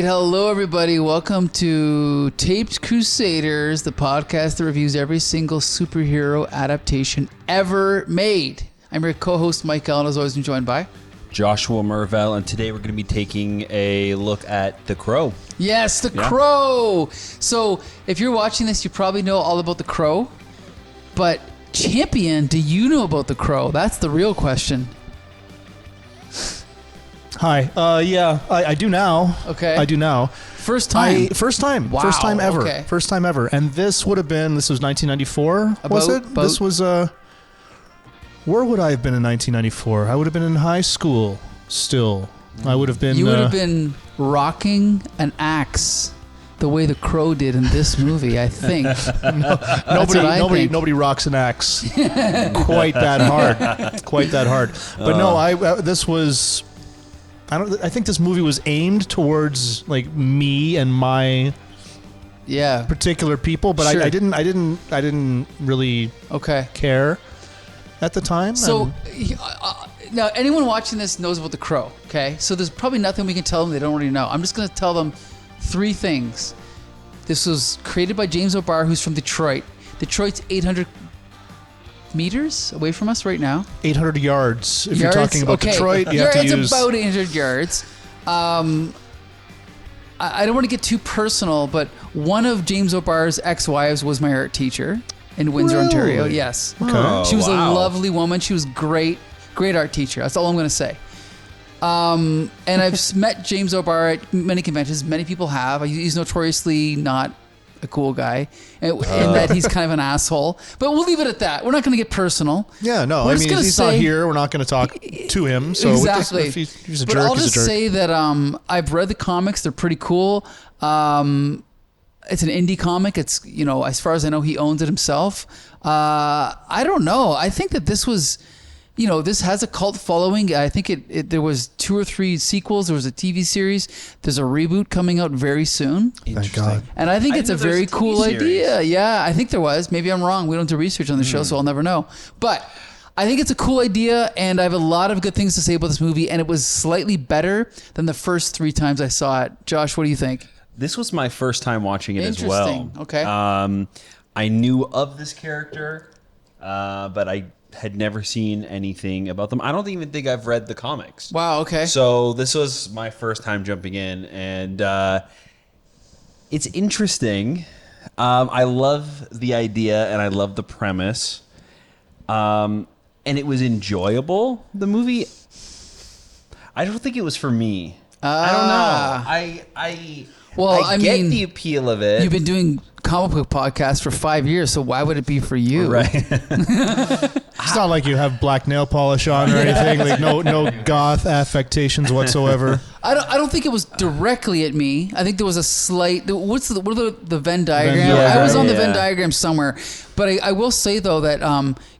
right, hello everybody. Welcome to Taped Crusaders, the podcast that reviews every single superhero adaptation ever made. I'm your co-host Mike Allen, as always, I'm joined by Joshua Mervell, and today we're going to be taking a look at The Crow. Yes, The Crow. So if you're watching this, you probably know all about The Crow, but Champion, do you know about The Crow? That's the real question. Hi. I do now. Okay. I do now. First time. First time. Wow, First time ever. okay. First time ever. And this was 1994, was it? This was, where would I have been in 1994? I would have been in high school still. I would have been... You would have been rocking an axe the way The Crow did in this movie, I think. Nobody rocks an axe quite that hard. Quite that hard. But no, this was... I think this movie was aimed towards like me and my particular people, but sure. I didn't really care at the time. So now anyone watching this knows about The Crow, okay? So there's probably nothing we can tell them they don't already know. I'm just going to tell them three things. This was created by James O'Barr, who's from Detroit. Detroit's 800 meters away from us right now. 800 yards. If you're talking about Detroit, you have to use... It's about 800 yards. I don't want to get too personal, but one of James O'Barr's ex-wives was my art teacher in Windsor, Ontario. Yes. Okay. Oh, she was a lovely woman. She was great art teacher. That's all I'm going to say. And I've met James O'Barr at many conventions. Many people have. He's notoriously not a cool guy, and that he's kind of an asshole. But we'll leave it at that. We're not going to get personal. Yeah, no. I mean, he's not here. We're not going to talk to him. So exactly. If he's a but jerk, I'll he's a just jerk. say that I've read the comics. They're pretty cool. It's an indie comic. It's, as far as I know, he owns it himself. I don't know. I think that this was... this has a cult following. I think there was 2 or 3 sequels. There was a TV series. There's a reboot coming out very soon. Thank God. And I think it's a very cool idea. Yeah, I think there was. Maybe I'm wrong. We don't do research on the show, so I'll never know. But I think it's a cool idea, and I have a lot of good things to say about this movie, and it was slightly better than the first 3 times I saw it. Josh, what do you think? This was my first time watching it as well. Interesting. Okay. I knew of this character, but I had never seen anything about them. I don't even think I've read the comics. Wow, okay. So this was my first time jumping in, and it's interesting. I love the idea, and I love the premise. And it was enjoyable, the movie. I don't think it was for me. I don't know. I get the appeal of it. You've been doing comic book podcasts for 5 years, so why would it be for you? Right. It's not like you have black nail polish on or anything. Like no goth affectations whatsoever. I don't think it was directly at me. I think there was a slight... What are the Venn diagram? I was on the Venn diagram somewhere. But I will say, though, that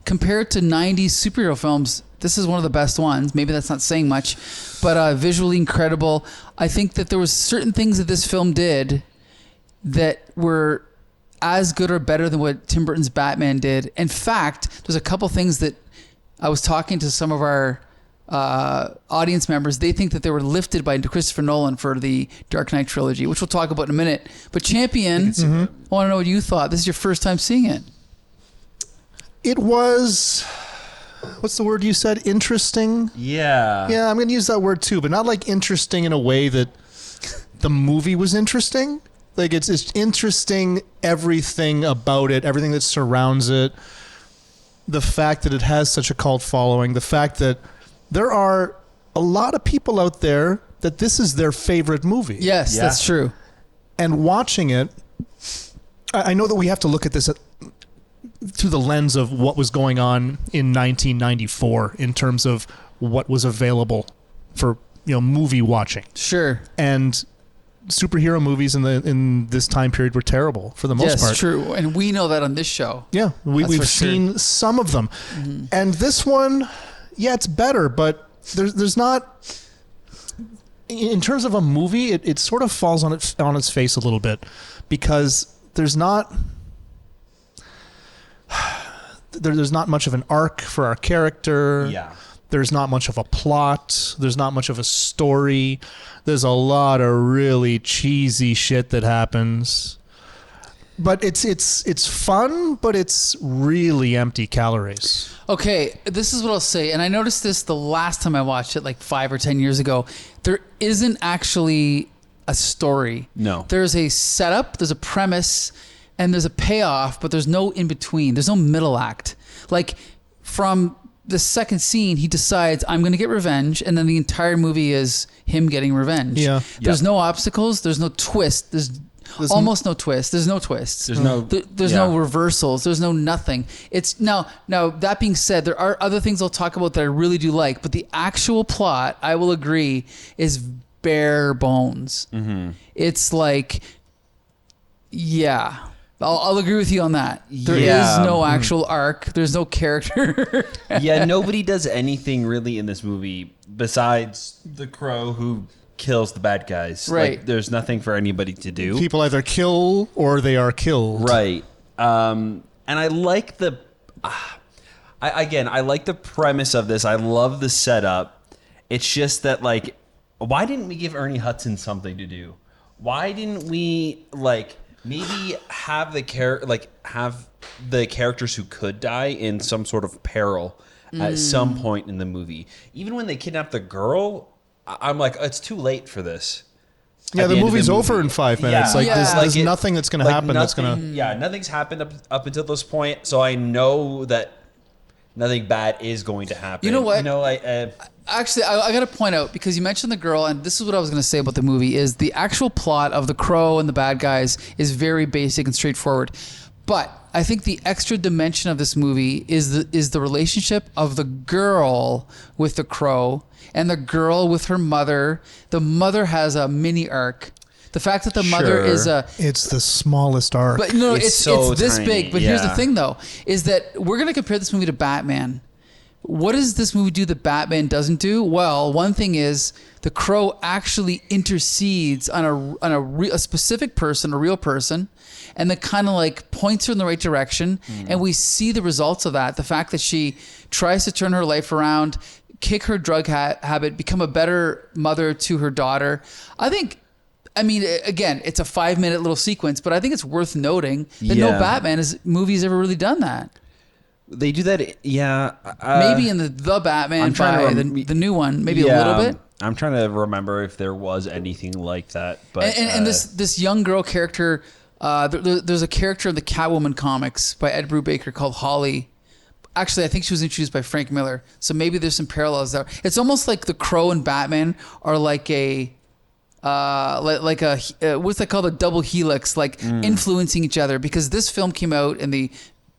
compared to 90s superhero films, this is one of the best ones. Maybe that's not saying much, but visually incredible. I think that there was certain things that this film did that were as good or better than what Tim Burton's Batman did. In fact, there's a couple things that I was talking to some of our audience members. They think that they were lifted by Christopher Nolan for the Dark Knight trilogy, which we'll talk about in a minute. But Champion, I want to know what you thought. This is your first time seeing it. It was... What's the word you said? Interesting? Yeah. Yeah, I'm going to use that word too, but not like interesting in a way that the movie was interesting. Like it's interesting, everything about it, everything that surrounds it, the fact that it has such a cult following, the fact that there are a lot of people out there that this is their favorite movie. Yes, that's true. And watching it, I know that we have to look at this through the lens of what was going on in 1994 in terms of what was available for movie watching. Sure. And superhero movies in this time period were terrible for the most part. Yes, true. And we know that on this show. Yeah, we've seen some of them. Mm-hmm. And this one, it's better, but there's not... In terms of a movie, it sort of falls on its face a little bit because there's not... There's not much of an arc for our character. Yeah. There's not much of a plot. There's not much of a story. There's a lot of really cheesy shit that happens. But it's fun, but it's really empty calories. Okay, this is what I'll say, and I noticed this the last time I watched it, like 5 or 10 years ago. There isn't actually a story. No. There's a setup, there's a premise, and there's a payoff, but there's no in between. There's no middle act. Like from the second scene, he decides, I'm going to get revenge, and then the entire movie is him getting revenge. Yeah. There's no obstacles, there's no twist, there's almost no twist. There's no twists. There's no. There's no reversals. There's no nothing. It's now. That being said, there are other things I'll talk about that I really do like, but the actual plot, I will agree, is bare bones. Mm-hmm. It's like, yeah. I'll agree with you on that. There is no actual arc. There's no character. Yeah, nobody does anything really in this movie besides the Crow who kills the bad guys. Right. Like, there's nothing for anybody to do. People either kill or they are killed. Right. And I like the... I like the premise of this. I love the setup. It's just that, like, why didn't we give Ernie Hudson something to do? Why didn't we, like, maybe have the characters who could die in some sort of peril at some point in the movie? Even when they kidnap the girl, I'm like, it's too late for this. Yeah, the movie's over in 5 minutes. There's nothing that's going to happen that's going to... Yeah, nothing's happened up until this point, so I know that nothing bad is going to happen. You know what? Actually, I got to point out, because you mentioned the girl, and this is what I was going to say about the movie, is the actual plot of the Crow and the bad guys is very basic and straightforward. But I think the extra dimension of this movie is the relationship of the girl with the Crow and the girl with her mother. The mother has a mini arc. The fact that the mother is a... It's the smallest arc. But no, it's this tiny, big. But here's the thing, though, is that we're going to compare this movie to Batman. What does this movie do that Batman doesn't do? Well, one thing is the Crow actually intercedes on a specific person, a real person, and then kind of like points her in the right direction. And we see the results of that. The fact that she tries to turn her life around, kick her drug habit, become a better mother to her daughter. I mean, again, it's a 5-minute little sequence, but I think it's worth noting that no Batman movie has ever really done that. They do that, yeah. Maybe in the Batman the new one, maybe a little bit. I'm trying to remember if there was anything like that. But and this young girl character, there's a character in the Catwoman comics by Ed Brubaker called Holly. Actually, I think she was introduced by Frank Miller, so maybe there's some parallels there. It's almost like the Crow and Batman are like a what's that called, a double helix, influencing each other, because this film came out in the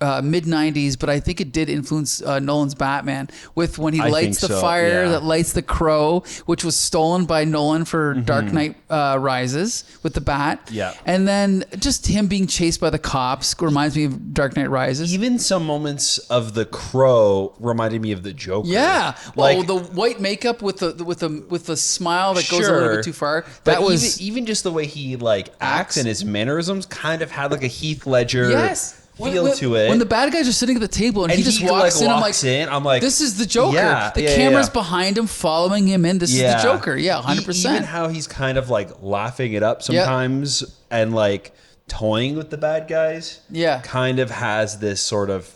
mid-90s, but I think it did influence Nolan's Batman with when he lights the fire that lights the Crow, which was stolen by Nolan for Dark Knight Rises with the bat. Yeah. And then just him being chased by the cops reminds me of Dark Knight Rises. Even some moments of the Crow reminded me of the Joker. Yeah. The white makeup with the smile that goes a little bit too far. That was even just the way he acts and his mannerisms kind of had like a Heath Ledger feel to it. When the bad guys are sitting at the table and he just walks in, I'm like, this is the Joker. Yeah, the camera's behind him, following him in. This is the Joker. Yeah, 100%. Even how he's kind of laughing it up sometimes and toying with the bad guys. Yeah, kind of has this sort of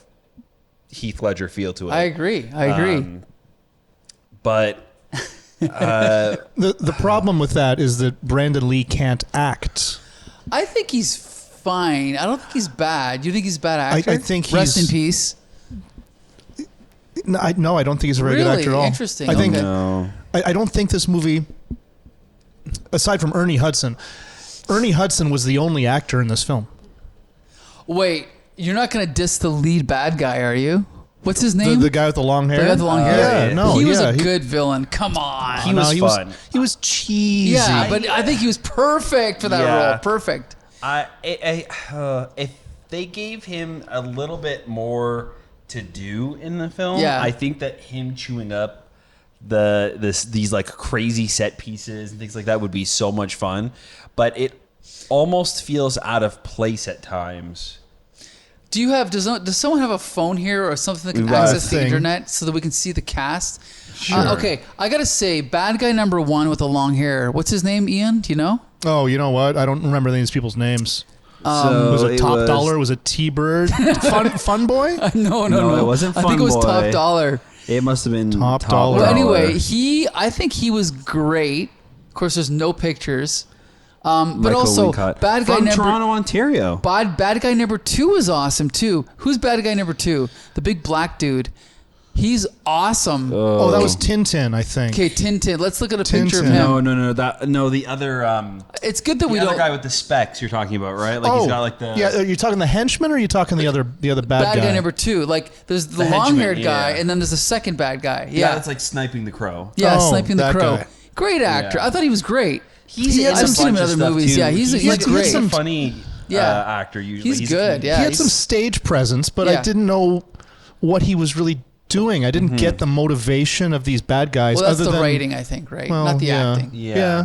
Heath Ledger feel to it. I agree. But the problem with that is that Brandon Lee can't act. I think he's fine. I don't think he's bad. You think he's a bad actor? I think Rest in peace. No, I don't think he's a very good actor at all. Interesting. I think no. I don't think this movie, aside from Ernie Hudson was the only actor in this film. Wait, you're not going to diss the lead bad guy, are you? What's his name? The guy with the long hair? The guy with the long hair? Yeah, no. He was a good villain. Come on. He was fun. He was cheesy. Yeah, but I think he was perfect for that role. Perfect. If they gave him a little bit more to do in the film, I think that him chewing up these crazy set pieces and things like that would be so much fun. But it almost feels out of place at times. Do you have? Does someone have a phone here or something that can We've got a access the thing. internet so that we can see the cast? Sure. Okay, I gotta say, bad guy number 1 with the long hair. What's his name? Ian? Do you know? Oh, you know what? I don't remember these people's names. So Was it Top Dollar? Was it T-Bird? Fun Boy? No, it wasn't I think it was Fun Top Boy. Dollar. It must have been Top Top Dollar. Well, Dollar. anyway, I think he was great. Of course, there's no pictures. But Michael also, Wincott. bad guy from number Toronto, Ontario. bad guy number 2 is awesome too. Who's bad guy number 2? The big black dude. He's awesome. Oh, that was Tintin, I think. Okay, Tintin. Let's look at a picture of Tintin. him. No, the other It's good that the we other don't. guy with the specs you're talking about, right? Like Oh, he's got like the yeah. Are you talking the henchman or are you talking the other bad Bad guy? guy number 2. Like there's the The long-haired henchman, guy, yeah. and then there's a second bad guy. yeah, Yeah, it's like sniping the crow. yeah, Oh, sniping the that crow. guy. Great actor. Yeah. I thought he was great. He's I've seen him in other movies. Yeah, he's great. He's a funny Yeah. actor usually. He's good, a comedian. yeah. He had some stage presence, but I Yeah. didn't know what he was really doing. I didn't get the motivation of these bad guys. Well, that's other the than, writing, I think, right? well, Not the yeah. acting. Yeah.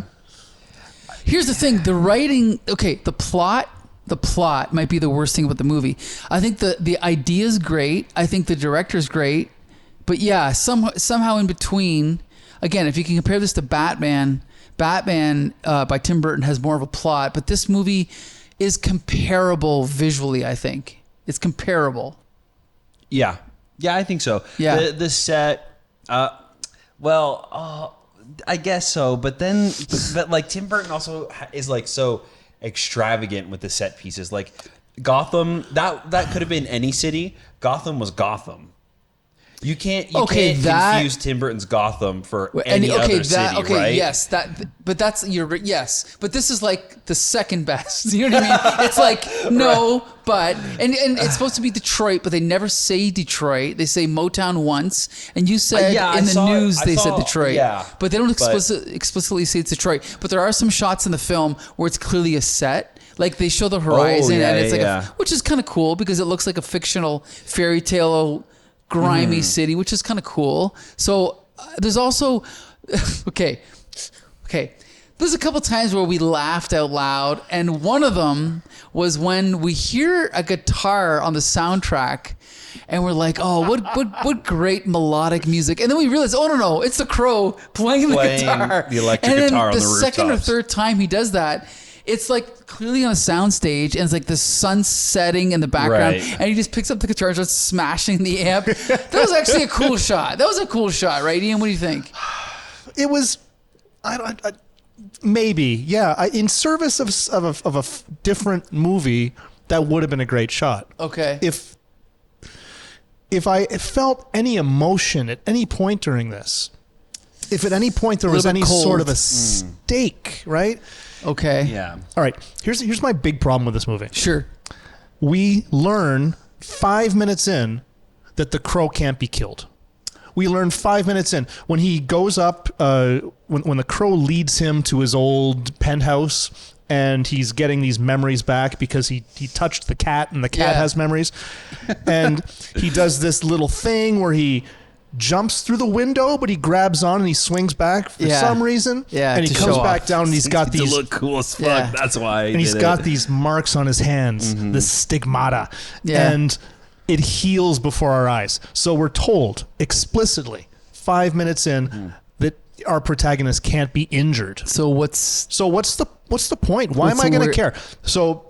Here's the thing: the writing. Okay, the plot. The plot might be the worst thing about the movie. I think the idea is great. I think the director's great, but yeah, somehow in between. Again, if you can compare this to Batman by Tim Burton has more of a plot, but this movie is comparable visually. I think it's comparable. Yeah, I think so. Yeah. the set. I guess so. But then, but like Tim Burton also is like so extravagant with the set pieces. Like Gotham, that could have been any city. Gotham was Gotham. You can't confuse Tim Burton's Gotham for any other city, right? Yes, but this is like the second best. You know what I mean? It's like no, but and it's supposed to be Detroit, but they never say Detroit. They say Motown once, and you said in the news they said Detroit, but they don't explicitly say it's Detroit. But there are some shots in the film where it's clearly a set. Like they show the horizon, and it's which is kind of cool because it looks like a fictional fairy tale. Grimy city, which is kind of cool. So there's also okay. There's a couple times where we laughed out loud, and one of them was when we hear a guitar on the soundtrack, and we're like, "Oh, what great melodic music!" And then we realize, "Oh no, it's the Crow playing the guitar, the electric and then guitar on the second or rooftops. third time he does that." It's like clearly on a soundstage, and it's like the sun setting in the background, Right. and he just picks up the guitar and starts smashing the amp. That was actually a cool shot. That was a cool shot, right, Ian? What do you think? It was, maybe, yeah. In service of a different movie, that would have been a great shot. Okay. If I felt any emotion at any point during this, if at any point there was Little any bit sort of cold. a stake, right? Okay. Yeah. All right. Here's my big problem with this movie. Sure. We learn 5 minutes in that the Crow can't be killed. We learn 5 minutes in when he goes up, when the Crow leads him to his old penthouse, and he's getting these memories back because he touched the cat, and the cat Yeah. has memories, and he does this little thing where he jumps through the window, but he grabs on and he swings back for Yeah. some reason, Yeah, and he to comes show back off. down, and he's got to these. look cool as fuck. Yeah. That's why. And he's got these marks on his hands, the stigmata, Yeah. and it heals before our eyes. So we're told explicitly 5 minutes in that our protagonist can't be injured. So what's So what's the point? Why am What's I the going to word- care? So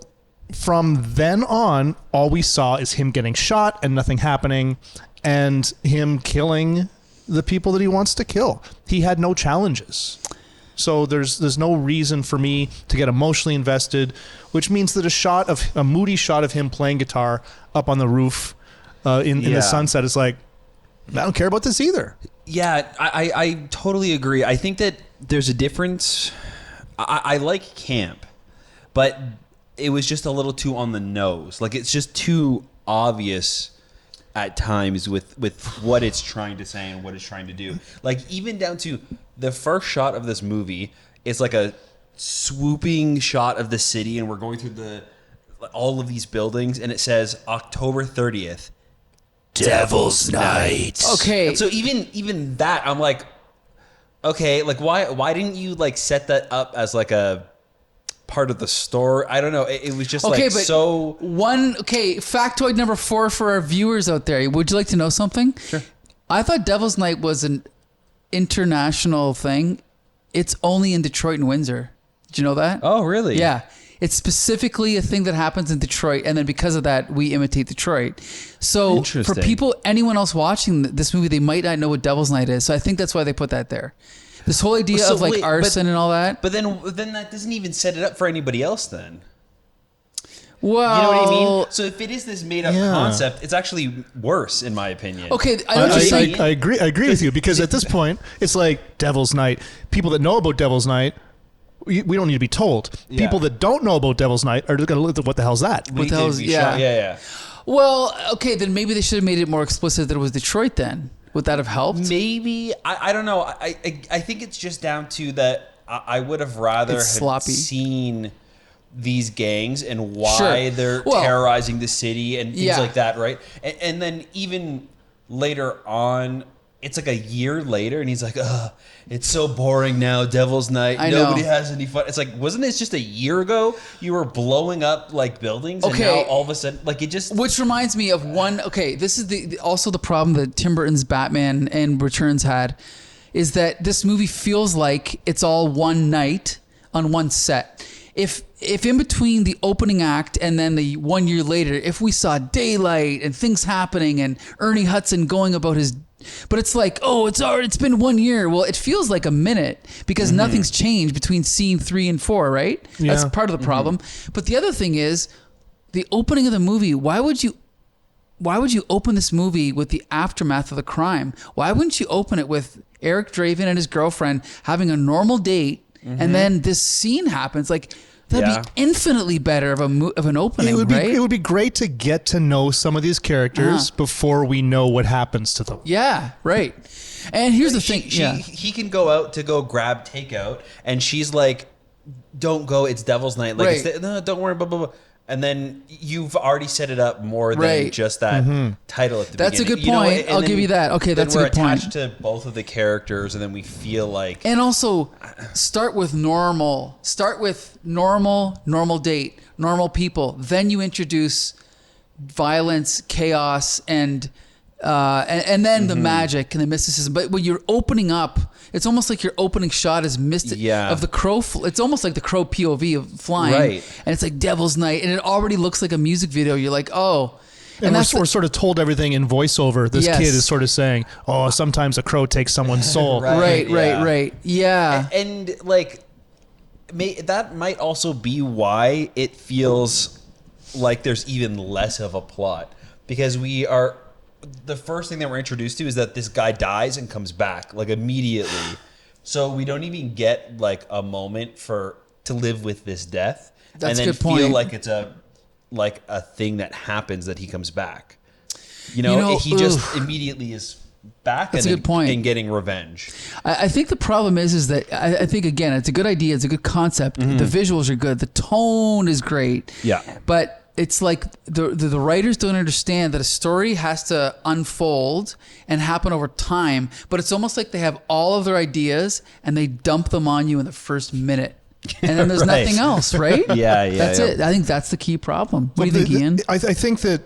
from then on, all we saw is him getting shot and nothing happening, and him killing the people that he wants to kill. He had no challenges. So there's no reason for me to get emotionally invested, which means that a moody shot of him playing guitar up on the roof in the sunset is like, I don't care about this either. Yeah, I totally agree. I think that there's a difference. I like camp, but it was just a little too on the nose. Like it's just too obvious at times with what it's trying to say and what it's trying to do. Like even down to the first shot of this movie is like a swooping shot of the city, and we're going through all of these buildings, and it says October 30th. Devil's Night. Okay. And so even that, I'm like, okay, like why didn't you like set that up as like a part of the story. I don't know. It was just Okay, like but so. Factoid number 4 for our viewers out there. Would you like to know something? Sure. I thought Devil's Night was an international thing. It's only in Detroit and Windsor. Did you know that? Oh, really? Yeah. It's specifically a thing that happens in Detroit, and then because of that, we imitate Detroit. So for people, anyone else watching this movie, they might not know what Devil's Night is. So I think that's why they put that there. This whole idea of like arson and all that. But then that doesn't even set it up for anybody else then. Well, you know what I mean? So if it is this made up concept, it's actually worse in my opinion. Okay, I know what you're saying. I agree with you, because at this point, it's like Devil's Night. People that know about Devil's Night, we don't need to be told. Yeah. People that don't know about Devil's Night are going to look at what the hell's that? What the hell's yeah. Well, okay, then maybe they should have made it more explicit that it was Detroit then. Would that have helped? Maybe. I don't know. I think it's just down to that I would have rather seen these gangs and why they're terrorizing the city and things like that, right? And then even later on, it's like a year later, and he's like, "Ugh, it's so boring now. Devil's Night. Nobody has any fun." It's like, wasn't it just a year ago you were blowing up like buildings, and now all of a sudden, like it just. Which reminds me of one. Okay, this is also the problem that Tim Burton's Batman and Returns had, is that this movie feels like it's all one night on one set. If in between the opening act and then the 1 year later, if we saw daylight and things happening and Ernie Hudson going about his. But it's like, oh, it's been 1 year. Well, it feels like a minute because nothing's changed between scene 3 and 4, right? Yeah. That's part of the problem. But the other thing is, the opening of the movie, why would you open this movie with the aftermath of the crime? Why wouldn't you open it with Eric Draven and his girlfriend having a normal date, and then this scene happens? Like, that'd be infinitely better of an opening, right? It would be great to get to know some of these characters before we know what happens to them. Yeah, right. And here's the thing. He can go out to go grab takeout, and she's like, "Don't go. It's Devil's Night. Like, no, don't worry." Blah blah blah. And then you've already set it up more than just that title at the beginning. That's a good point. I'll give you that. Okay, that's a good point. We're attached to both of the characters, and then we feel like... And also, start with normal. Start with normal date, normal people. Then you introduce violence, chaos, and then the magic and the mysticism. But when you're opening up, it's almost like your opening shot is mystic of the crow. It's almost like the crow POV of flying, and it's like Devil's Night, and it already looks like a music video. You're like, oh. And we're sort of told everything in voiceover. This kid is sort of saying, "Oh, sometimes a crow takes someone's soul." Right. Yeah. And like, that might also be why it feels like there's even less of a plot, because the first thing that we're introduced to is that this guy dies and comes back like immediately. So we don't even get like a moment to live with this death. That's and then a good point. Feel like it's a thing that happens that he comes back. You know he just immediately is back. That's a good point. And getting revenge. I think the problem is that I think, again, it's a good idea. It's a good concept. The visuals are good. The tone is great. Yeah. But it's like the writers don't understand that a story has to unfold and happen over time, but it's almost like they have all of their ideas and they dump them on you in the first minute. And then there's nothing else, right? Yeah. That's it. I think that's the key problem. What do you think, Ian? I think that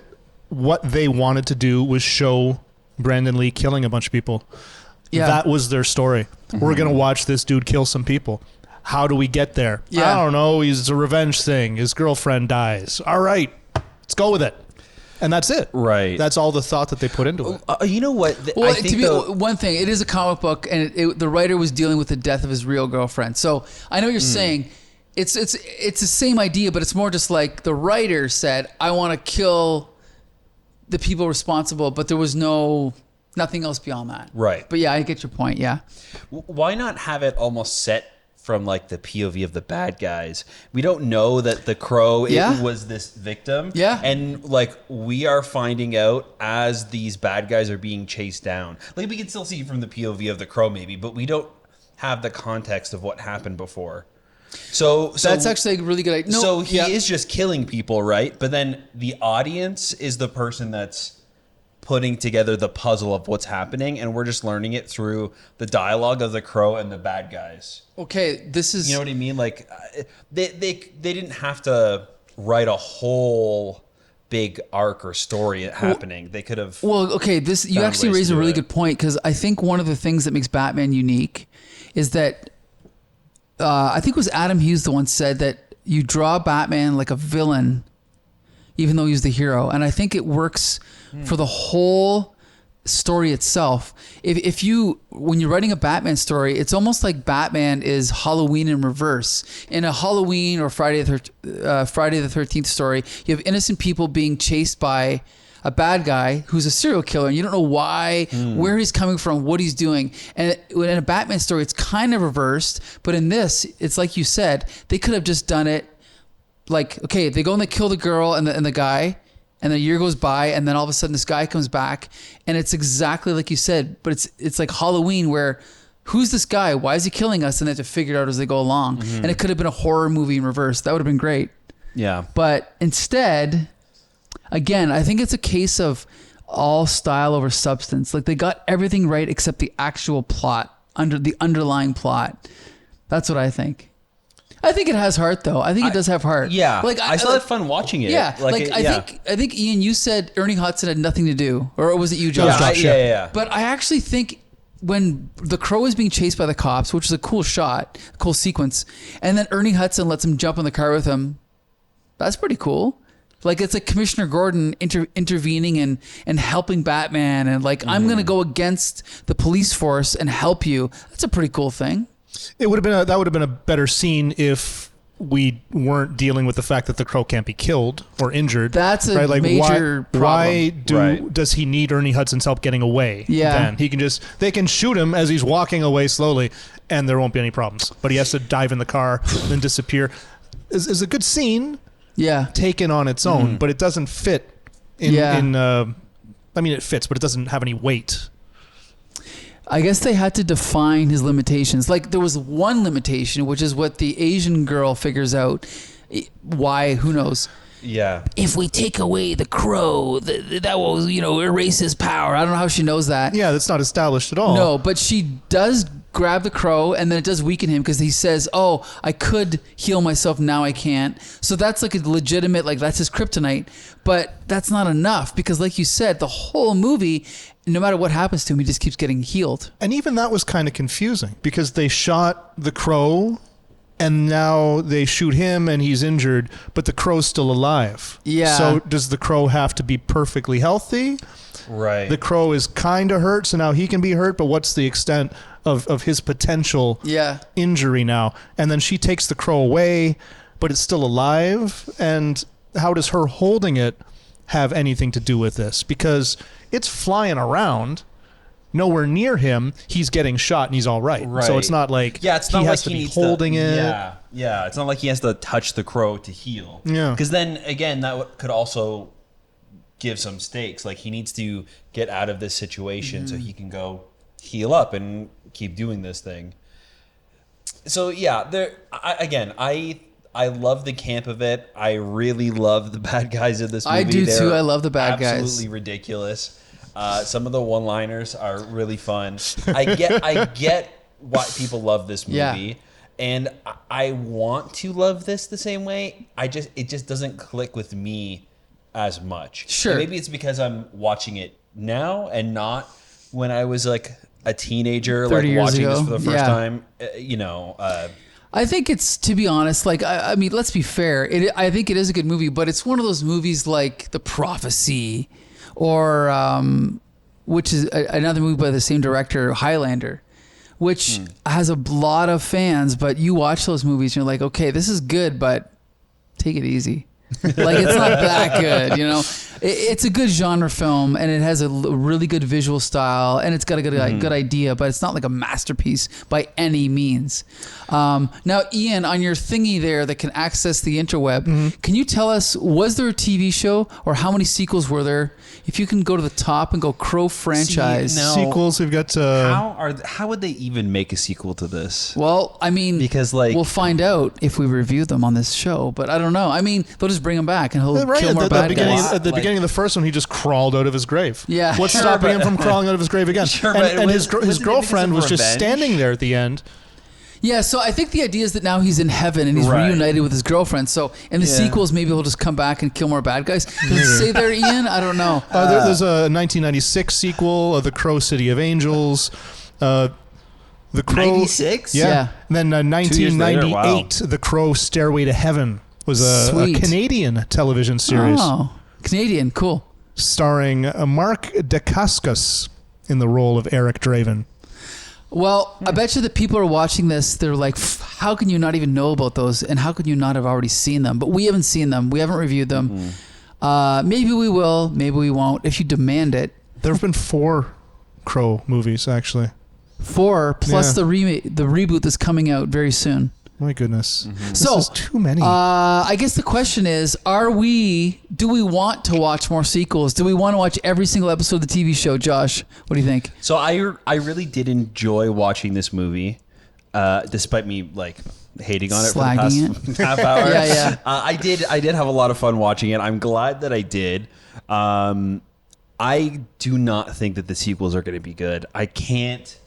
what they wanted to do was show Brandon Lee killing a bunch of people. Yeah. That was their story. We're going to watch this dude kill some people. How do we get there? Yeah. I don't know. It's a revenge thing. His girlfriend dies. All right, let's go with it. And that's it. Right. That's all the thought that they put into it. You know what? Well, one thing, it is a comic book, and the writer was dealing with the death of his real girlfriend. So I know what you're saying. It's the same idea, but it's more just like the writer said, I want to kill the people responsible, but there was nothing else beyond that. Right. But yeah, I get your point. Yeah. Why not have it almost set from like the POV of the bad guys? We don't know that the crow was this victim. Yeah. And like we are finding out as these bad guys are being chased down. Like we can still see from the POV of the crow maybe, but we don't have the context of what happened before. So that's actually a really good idea. No, so he is just killing people, right? But then the audience is the person that's putting together the puzzle of what's happening, and we're just learning it through the dialogue of the Crow and the bad guys. Okay, this is... You know what I mean? Like, they didn't have to write a whole big arc or story happening. They could have... Well, okay, you actually raised a really good point, because I think one of the things that makes Batman unique is that I think it was Adam Hughes the one said that you draw Batman like a villain, even though he's the hero. And I think it works for the whole story itself. If you, when you're writing a Batman story, it's almost like Batman is Halloween in reverse. In a Halloween or Friday the 13th story, you have innocent people being chased by a bad guy who's a serial killer, and you don't know why, where he's coming from, what he's doing. And in a Batman story, it's kind of reversed. But in this, it's like you said, they could have just done it like, okay, they go and they kill the girl and the guy, and a year goes by, and then all of a sudden this guy comes back, and it's exactly like you said, but it's like Halloween where, who's this guy? Why is he killing us? And they have to figure it out as they go along. And it could have been a horror movie in reverse. That would have been great. Yeah. But instead, again, I think it's a case of all style over substance. Like, they got everything right except the actual plot, the underlying plot. That's what I think. I think it has heart, though. I think it does have heart. Yeah, like I still had fun watching it. Yeah, I think Ian, you said Ernie Hudson had nothing to do, or was it you, Josh? Yeah. But I actually think when the Crow is being chased by the cops, which is a cool shot, a cool sequence, and then Ernie Hudson lets him jump in the car with him, that's pretty cool. Like, it's like Commissioner Gordon intervening and helping Batman, and like, I'm going to go against the police force and help you. That's a pretty cool thing. It would have been a better scene if we weren't dealing with the fact that the Crow can't be killed or injured. That's a major problem. Why does he need Ernie Hudson's help getting away? Yeah. Then they can shoot him as he's walking away slowly, and there won't be any problems. But he has to dive in the car and then disappear. Is a good scene. Yeah. Taken on its own, but it doesn't fit I mean, it fits, but it doesn't have any weight. I guess they had to define his limitations. Like, there was one limitation, which is what the Asian girl figures out. Why? Who knows? Yeah. If we take away the Crow, that will, erase his power. I don't know how she knows that. Yeah, that's not established at all. No, but she does grab the Crow, and then it does weaken him because he says, oh, I could heal myself, now I can't. So that's like a legitimate, like, that's his kryptonite. But that's not enough because, like you said, the whole movie, no matter what happens to him, he just keeps getting healed. And even that was kind of confusing because they shot the Crow and now they shoot him and he's injured, but the Crow's still alive. Yeah. So does the Crow have to be perfectly healthy? Right. The Crow is kind of hurt, so now he can be hurt, but what's the extent of his potential injury now? And then she takes the Crow away, but it's still alive. And how does her holding it have anything to do with this? Because it's flying around nowhere near him. He's getting shot and he's all right. So it's not like he has to be holding it. Yeah. It's not like he has to touch the Crow to heal. Yeah. Because then, again, that could also give some stakes. Like, he needs to get out of this situation so he can go heal up and keep doing this thing. So, yeah, I love the camp of it. I really love the bad guys in this movie. I do too. I love the bad guys. Absolutely ridiculous. Some of the one-liners are really fun. I get why people love this movie, and I want to love this the same way. It just doesn't click with me as much. Sure. And maybe it's because I'm watching it now and not when I was like a teenager, like watching this for the first time. I think it's, to be honest, like, I mean, let's be fair. I think it is a good movie, but it's one of those movies like The Prophecy or, which is another movie by the same director, Highlander, which has a lot of fans, but you watch those movies and you're like, okay, this is good, but take it easy. Like, it's not that good, It's a good genre film, and it has a really good visual style, and it's got a good idea, but it's not like a masterpiece by any means. Now, Ian, on your thingy there that can access the interweb, can you tell us, was there a TV show, or how many sequels were there? If you can go to the top and go Crow franchise. Sequels, we've got... How would they even make a sequel to this? Well, I mean... Because, like... We'll find out if we review them on this show, but I don't know. I mean, they'll just just bring him back and he'll Right kill at more the bad beginning, guys. at the beginning of the first one, he just crawled out of his grave. Yeah. What's Sure, stopping him from crawling out of his grave again? Sure, and but and his wasn't it because girlfriend of was just revenge? standing there at the end. Yeah, so I think the idea is that now he's in heaven and he's Right. reunited with his girlfriend. So in the Yeah. sequels, maybe he'll just come back and kill more bad guys. Does it say there, Ian? I don't know. There's a 1996 sequel of The Crow City of Angels. The Crow 96? Yeah. Yeah. And then 1998, wow. The Crow Stairway to Heaven was a Sweet. Canadian television series Oh, Canadian, cool. starring Mark Dacascos in the role of Eric Draven. Well, I bet you that people are watching this. They're like, how can you not even know about those? And how can you not have already seen them? But we haven't seen them. We haven't reviewed them. Maybe we will. Maybe we won't. If you demand it. There have been 4 Crow movies, actually. 4 plus Yeah. the reboot that's coming out very soon. My goodness. This So, is too many. I guess the question is, do we want to watch more sequels? Do we want to watch every single episode of the TV show, Josh? What do you think? So I really did enjoy watching this movie, despite me like hating on it Slagging for the past half hour. Yeah, yeah. I did have a lot of fun watching it. I'm glad that I did. I do not think that the sequels are going to be good. I can't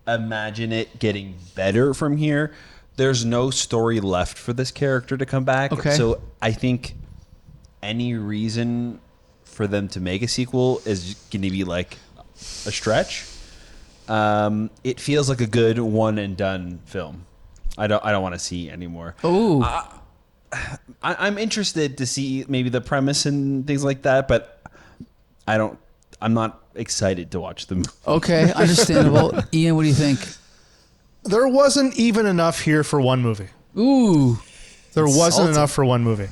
imagine it getting better from here. There's no story left for this character to come back. Okay. So I think any reason for them to make a sequel is going to be like a stretch. It feels like a good one and done film. I don't want to see anymore. Oh, I'm interested to see maybe the premise and things like that, but I'm not excited to watch the movie. okay, understandable. Ian, what do you think? There wasn't even enough here for one movie. Ooh, There wasn't Insulting. enough for one movie.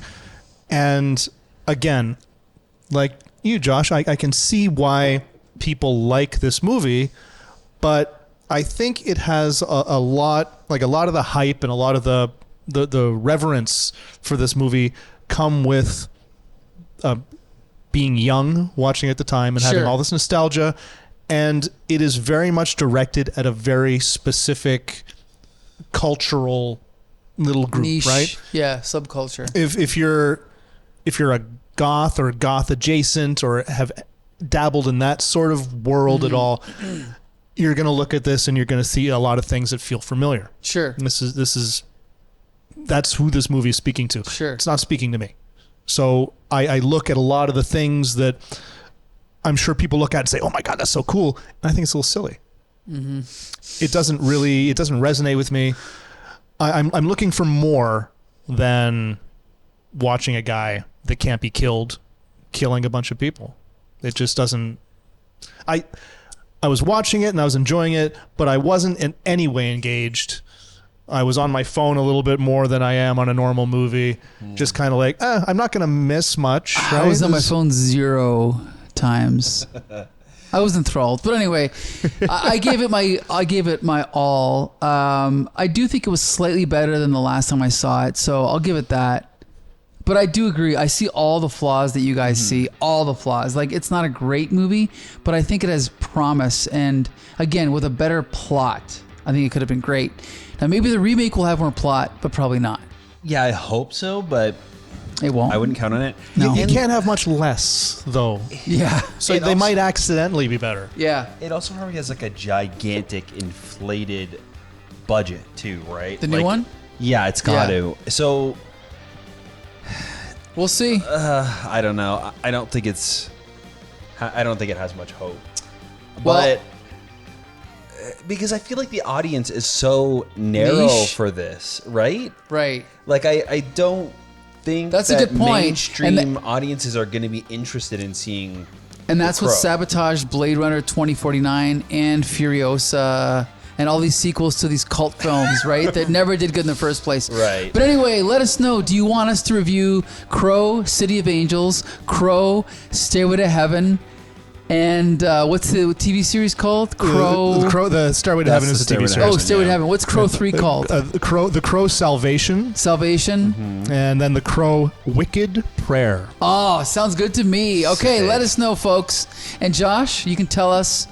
And again, like you, Josh, I can see why people like this movie, but I think it has a lot of the hype and a lot of the reverence for this movie come with being young, watching it at the time, and having Sure. all this nostalgia. And it is very much directed at a very specific cultural little group, niche, right? Yeah, subculture. If you're a goth or goth adjacent or have dabbled in that sort of world at all, you're going to look at this and you're going to see a lot of things that feel familiar. Sure, And that's who this movie is speaking to. Sure. It's not speaking to me. So I look at a lot of the things that I'm sure people look at and say, "Oh my God, that's so cool," and I think it's a little silly. It doesn't resonate with me. I'm looking for more than watching a guy that can't be killed killing a bunch of people. It just doesn't. I was watching it and I was enjoying it, but I wasn't in any way engaged. I was on my phone a little bit more than I am on a normal movie. Just kind of like, I'm not going to miss much. Right? I was on my phone 0 times. I was enthralled, but anyway, I gave it my all. I do think it was slightly better than the last time I saw it, so I'll give it that. But I do agree. I see all the flaws that you guys see, all the flaws. Like, it's not a great movie, but I think it has promise. And again, with a better plot, I think it could have been great. Now, maybe the remake will have more plot, but probably not. Yeah, I hope so, but It won't. I wouldn't count on it. No. You can't have much less, though. Yeah. So It they also- might accidentally be better. Yeah. It also probably has like a gigantic inflated budget too, right? The new Like, one? Yeah, it's got Yeah. to. So We'll see. I don't know. I don't think it has much hope. Well- But because I feel like the audience is so narrow Niche. for this, right? Right. Like I don't think That's a that good point. mainstream And audiences are going to be interested in seeing. And that's what Crow. sabotaged Blade Runner 2049 and Furiosa and all these sequels to these cult films, right? That never did good in the first place. Right. But anyway, let us know. Do you want us to review Crow, City of Angels, Crow, Stairway to Heaven, and what's the TV series called? Crow. The Stairway to That's Heaven the is a TV Stairway to series. Oh, Heaven, Stairway to yeah. Heaven. What's Crow 3 called? The Crow Salvation, Salvation. and then the Crow Wicked Prayer. Oh, sounds good to me. Okay, Sick. let us know, folks. And Josh, you can tell us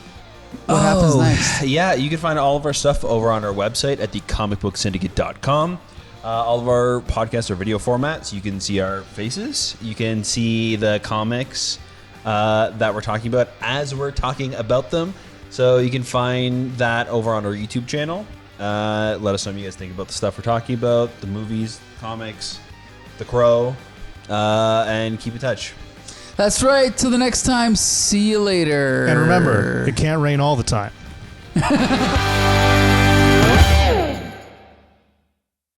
what happens next. Yeah, you can find all of our stuff over on our website at thecomicbooksyndicate.com. All of our podcasts are video formats. You can see our faces. You can see the comics that we're talking about as we're talking about them. So you can find that over on our YouTube channel. Let us know what you guys think about the stuff we're talking about, the movies, comics, The Crow, and keep in touch. That's right. Till the next time. See you later. And remember, it can't rain all the time.